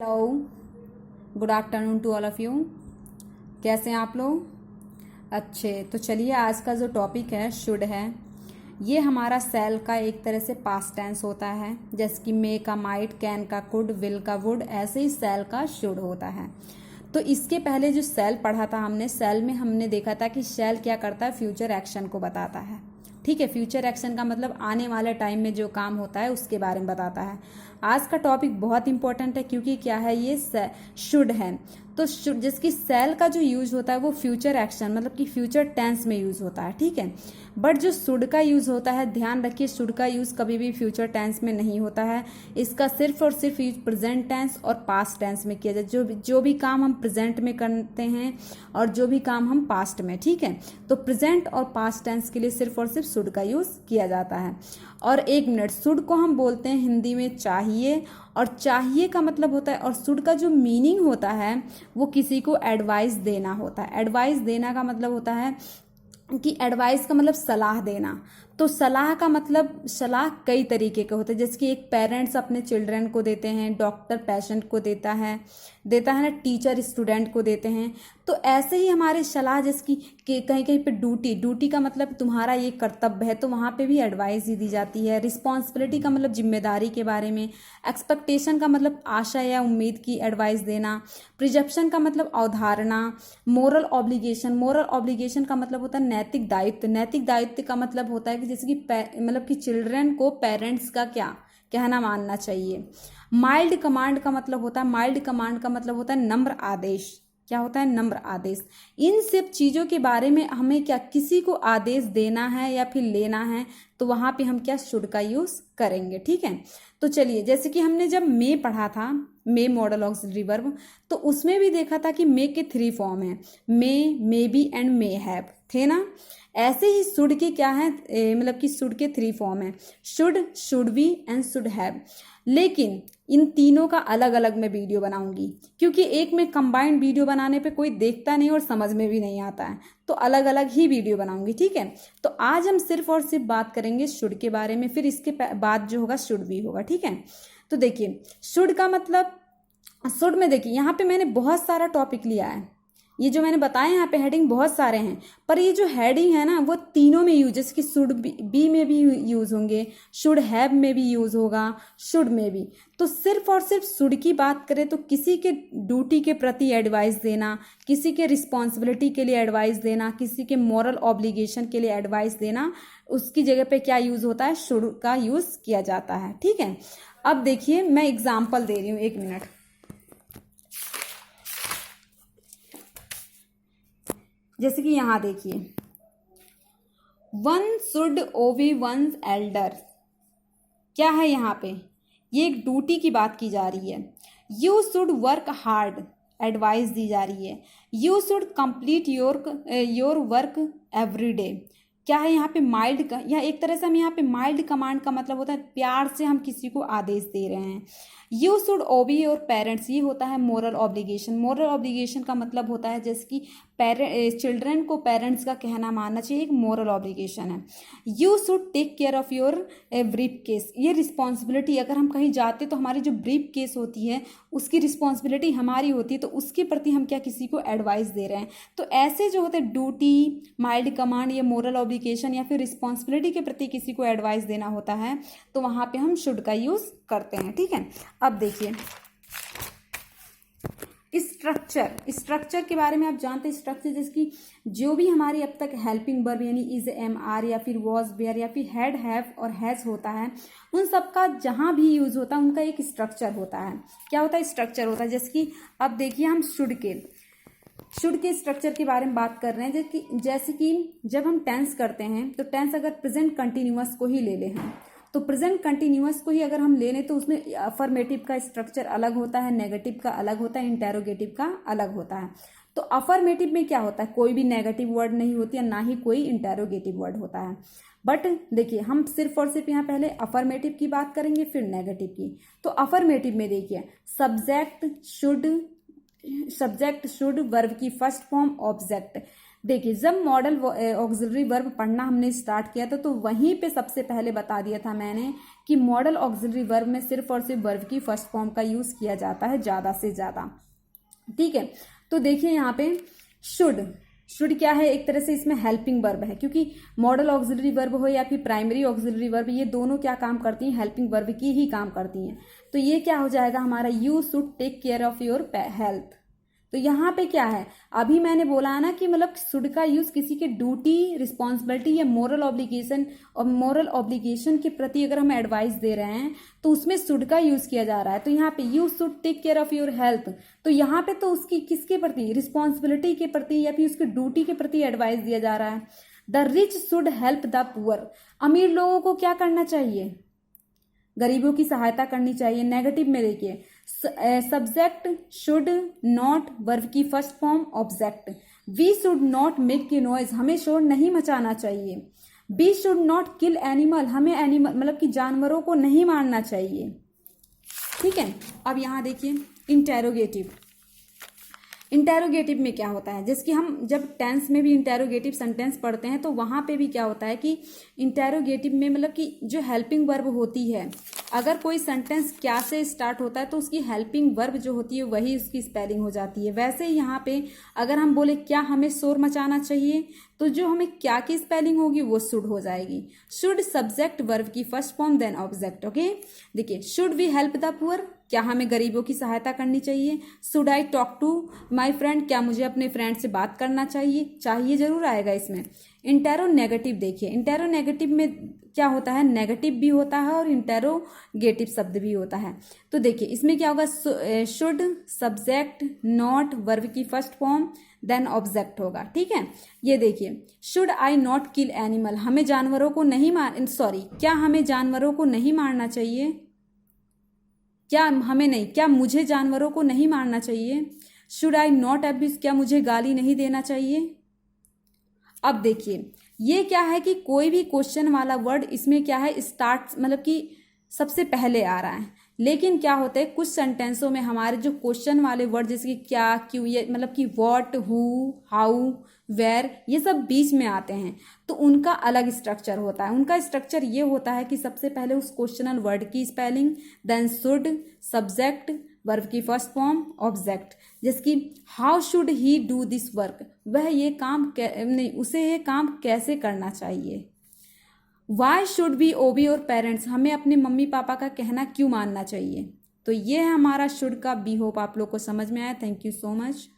Hello, good afternoon to all of you. कैसे हैं आप लोग? अच्छे। तो चलिए, आज का जो टॉपिक है शुड है। ये हमारा सेल का एक तरह से पास्ट टेंस होता है, जैसे कि मे का माइट, कैन का कुड, विल का वुड, ऐसे ही सेल का शुड होता है। तो इसके पहले जो सेल पढ़ा था हमने, सेल में हमने देखा था कि सेल क्या करता है, फ्यूचर एक्शन को बताता है। ठीक है, फ्यूचर एक्शन का मतलब आने वाले टाइम में जो काम होता है उसके बारे में बताता है। आज का टॉपिक बहुत इंपॉर्टेंट है, क्योंकि क्या है, ये शुड है। तो शुड, जिसकी सेल का जो यूज होता है वो फ्यूचर एक्शन मतलब कि फ्यूचर टेंस में यूज होता है। ठीक है, बट जो शुड का यूज होता है, ध्यान रखिए, शुड का यूज कभी भी फ्यूचर टेंस में नहीं होता है। इसका सिर्फ और सिर्फ यूज प्रेजेंट टेंस और पास्ट टेंस में किया जाए। जो भी काम हम प्रेजेंट में करते हैं और जो भी काम हम पास्ट में। ठीक है, तो प्रेजेंट और पास्ट टेंस के लिए सिर्फ और सिर्फ शुड का यूज किया जाता है। और एक मिनट, शुड को हम बोलते हैं हिंदी में चाहिए, और चाहिए का मतलब होता है, और शुड का जो मीनिंग होता है वो किसी को एडवाइस देना होता है। एडवाइस देना का मतलब होता है कि एडवाइस का मतलब सलाह देना। तो सलाह का मतलब, सलाह कई तरीके के होते हैं, जैसे कि एक पेरेंट्स अपने चिल्ड्रन को देते हैं, डॉक्टर पेशेंट को देता है ना, टीचर स्टूडेंट को देते हैं। तो ऐसे ही हमारे सलाह, जैसे कि कहीं कहीं पे ड्यूटी का मतलब तुम्हारा ये कर्तव्य है, तो वहाँ पे भी एडवाइस ही दी जाती है। रिस्पॉन्सिबिलिटी का मतलब जिम्मेदारी के बारे में। एक्सपेक्टेशन का मतलब आशा या उम्मीद की एडवाइस देना। प्रिजप्शन का मतलब अवधारणा। मोरल ऑब्लिगेशन का मतलब होता है नैतिक दायित्व। नैतिक दायित्व का मतलब होता है कि जैसे कि मतलब कि चिल्ड्रन को पेरेंट्स का क्या कहना मानना चाहिए। माइल्ड कमांड का मतलब होता है नम्र आदेश। क्या होता है? नम्र आदेश। इन सब चीजों के बारे में हमें क्या, किसी को आदेश देना है या फिर लेना है, तो वहां पे हम क्या, शुड का यूज करेंगे। ठीक है, तो चलिए, जैसे कि हमने जब मे पढ़ा था, मे मॉडल ऑक्सिलरी वर्ब, तो उसमें भी देखा था कि मे के 3 फॉर्म है, may be and may have, थे ना। ऐसे ही शुड के क्या है, मतलब कि शुड के 3 फॉर्म है, should be and should have. लेकिन इन तीनों का अलग अलग मैं वीडियो बनाऊंगी, क्योंकि एक में कंबाइंड वीडियो बनाने पे कोई देखता नहीं और समझ में भी नहीं आता है, तो अलग अलग ही वीडियो बनाऊंगी। ठीक है, तो आज हम सिर्फ और सिर्फ बात करेंगे शुड के बारे में, फिर इसके बाद जो होगा शुड भी होगा। ठीक है, तो देखिए, शुड का मतलब, शुड में देखिए, यहाँ पे मैंने बहुत सारा टॉपिक लिया है। ये जो मैंने बताया यहाँ पे हेडिंग बहुत सारे हैं, पर ये जो हेडिंग है ना, वो तीनों में यूज, जैसे कि शुड बी में भी यूज होंगे, शुड हैव में भी यूज होगा, शुड में भी। तो सिर्फ और सिर्फ शुड की बात करें तो किसी के ड्यूटी के प्रति एडवाइस देना, किसी के रिस्पॉन्सिबिलिटी के लिए एडवाइस देना, किसी के मॉरल ऑब्लिगेशन के लिए एडवाइस देना, उसकी जगह पे क्या यूज होता है, शुड का यूज किया जाता है। ठीक है, अब देखिए, मैं एग्जाम्पल दे रही हूँ, 1 मिनट। जैसे कि यहां देखिए, one should obey one's elder. क्या है यहाँ पे, ये एक ड्यूटी की बात की जा रही है। You should work hard, advice दी जा रही है। You should complete your work every day. क्या है यहाँ पे, माइल्ड का, या एक तरह से हम यहाँ पे माइल्ड कमांड का मतलब होता है प्यार से हम किसी को आदेश दे रहे हैं। यू शुड ओबे योर पेरेंट्स, ये होता है मोरल ऑब्लिगेशन। मोरल ऑब्लिगेशन का मतलब होता है जैसे कि चिल्ड्रन को पेरेंट्स का कहना मानना चाहिए, एक मोरल ऑब्लिगेशन है। You should take care of your briefcase, ये रिस्पॉन्सिबिलिटी, अगर हम कहीं जाते तो हमारी जो ब्रीफ केस होती है उसकी रिस्पॉन्सिबिलिटी हमारी होती है, तो उसके प्रति हम क्या, किसी को एडवाइस दे रहे हैं। तो ऐसे जो होते हैं ड्यूटी, माइल्ड कमांड या मोरल ऑब्लिगेशन या फिर रिस्पॉन्सिबिलिटी के प्रति किसी को एडवाइस देना होता है, तो वहां पे हम शुड का यूज करते हैं। ठीक है, अब देखिए स्ट्रक्चर के बारे में आप जानते हैं। स्ट्रक्चर जिसकी जो भी हमारी अब तक हेल्पिंग वर्ब यानी इज, एम, आर या फिर वॉज, वेयर या फिर हैड, हैव और हैज होता है, उन सब का जहां भी यूज होता है उनका एक स्ट्रक्चर होता है। क्या होता है, स्ट्रक्चर होता है। जैसे कि अब देखिए, हम शुड के स्ट्रक्चर के बारे में बात कर रहे हैं। जैसे कि जब हम टेंस करते हैं, तो टेंस अगर प्रेजेंट कंटिन्यूअस को ही ले लें हम, तो प्रेजेंट कंटिन्यूअस को ही अगर हम ले लें तो उसमें अफर्मेटिव का स्ट्रक्चर अलग होता है, नेगेटिव का अलग होता है, इंटेरोगेटिव का अलग होता है। तो अफर्मेटिव में क्या होता है, कोई भी नेगेटिव वर्ड नहीं होती है, ना ही कोई इंटेरोगेटिव वर्ड होता है। बट देखिए, हम सिर्फ और सिर्फ यहाँ पहले अफर्मेटिव की बात करेंगे, फिर नेगेटिव की। तो अफर्मेटिव में देखिए, सब्जेक्ट शुड, वर्ब की फर्स्ट फॉर्म ऑब्जेक्ट। देखिए, जब मॉडल ऑक्सिलरी वर्ब पढ़ना हमने स्टार्ट किया था, तो वहीं पे सबसे पहले बता दिया था मैंने कि मॉडल ऑक्सिलरी वर्ब में सिर्फ और सिर्फ वर्ब की फर्स्ट फॉर्म का यूज किया जाता है ज़्यादा से ज़्यादा। ठीक है, तो देखिए यहाँ पे शुड क्या है, एक तरह से इसमें हेल्पिंग वर्ब है, क्योंकि मॉडल ऑक्सिलरी वर्ब हो या फिर प्राइमरी ऑक्सिलरी वर्ब, ये दोनों क्या काम करती हैं, हेल्पिंग वर्ब की ही काम करती हैं। तो ये क्या हो जाएगा हमारा, you should take care of your health. तो यहाँ पे क्या है, अभी मैंने बोला है ना कि मतलब शुड का यूज किसी के ड्यूटी, रिस्पॉन्सिबिलिटी या मोरल ऑब्लिगेशन, और मोरल ऑब्लिगेशन के प्रति अगर हम एडवाइस दे रहे हैं तो उसमें शुड का यूज किया जा रहा है। तो यहाँ पे you should take care of your health, तो यहाँ पे तो उसकी किसके प्रति, रिस्पॉन्सिबिलिटी के प्रति या फिर उसकी ड्यूटी के प्रति एडवाइस दिया जा रहा है। The rich should help the poor, अमीर लोगों को क्या करना चाहिए, गरीबों की सहायता करनी चाहिए। नेगेटिव में देखिए, सब्जेक्ट शुड नॉट, वर्ब की first form object. We should not make a noise, हमें शोर नहीं मचाना चाहिए। We should not kill animal, हमें एनिमल मतलब कि जानवरों को नहीं मारना चाहिए। ठीक है, अब यहाँ देखिए इंटेरोगेटिव। इंटेरोगेटिव में क्या होता है, जैसे कि हम जब टेंस में भी इंटेरोगेटिव सेंटेंस पढ़ते हैं तो वहाँ पे भी क्या होता है कि इंटेरोगेटिव में मतलब कि जो हेल्पिंग वर्ब होती है, अगर कोई सेंटेंस क्या से स्टार्ट होता है तो उसकी हेल्पिंग वर्ब जो होती है वही उसकी स्पेलिंग हो जाती है। वैसे ही यहाँ पे अगर हम बोले क्या हमें शोर मचाना चाहिए, तो जो हमें क्या की स्पेलिंग होगी वो शुड हो जाएगी। शुड सब्जेक्ट वर्ब की first form then object. Okay, देखिए should we help the poor, क्या हमें गरीबों की सहायता करनी चाहिए। Should I talk to my friend, क्या मुझे अपने फ्रेंड से बात करना चाहिए, चाहिए जरूर आएगा इसमें। इंटेरोनेगेटिव देखिए, इंटेरोनेगेटिव में क्या होता है, नेगेटिव भी होता है और इंटेरोगेटिव शब्द भी होता है। तो देखिए इसमें क्या होगा, शुड सब्जेक्ट नॉट वर्ब की फर्स्ट फॉर्म देन ऑब्जेक्ट होगा। ठीक है, ये देखिए should I not kill animal, हमें जानवरों को नहीं क्या हमें जानवरों को नहीं मारना चाहिए, क्या हमें नहीं, क्या मुझे जानवरों को नहीं मारना चाहिए। शुड आई नॉट अब्यूज, क्या मुझे गाली नहीं देना चाहिए। अब देखिए ये क्या है कि कोई भी क्वेश्चन वाला वर्ड इसमें क्या है, स्टार्ट मतलब कि सबसे पहले आ रहा है, लेकिन क्या होता है कुछ सेंटेंसों में हमारे जो क्वेश्चन वाले वर्ड जैसे कि क्या, क्यों, ये मतलब कि व्हाट, हु, हाउ, वेयर, ये सब बीच में आते हैं तो उनका अलग स्ट्रक्चर होता है। उनका स्ट्रक्चर ये होता है कि सबसे पहले उस क्वेश्चनल वर्ड की spelling, then should subject verb की फर्स्ट फॉर्म ऑब्जेक्ट। जैसे कि how should he do this work, वह ये काम नहीं, उसे ये काम कैसे करना चाहिए। Why should we obey your parents, हमें अपने मम्मी पापा का कहना क्यों मानना चाहिए। तो ये है हमारा शुड का। बी होप आप लोग को समझ में आया। Thank you so much.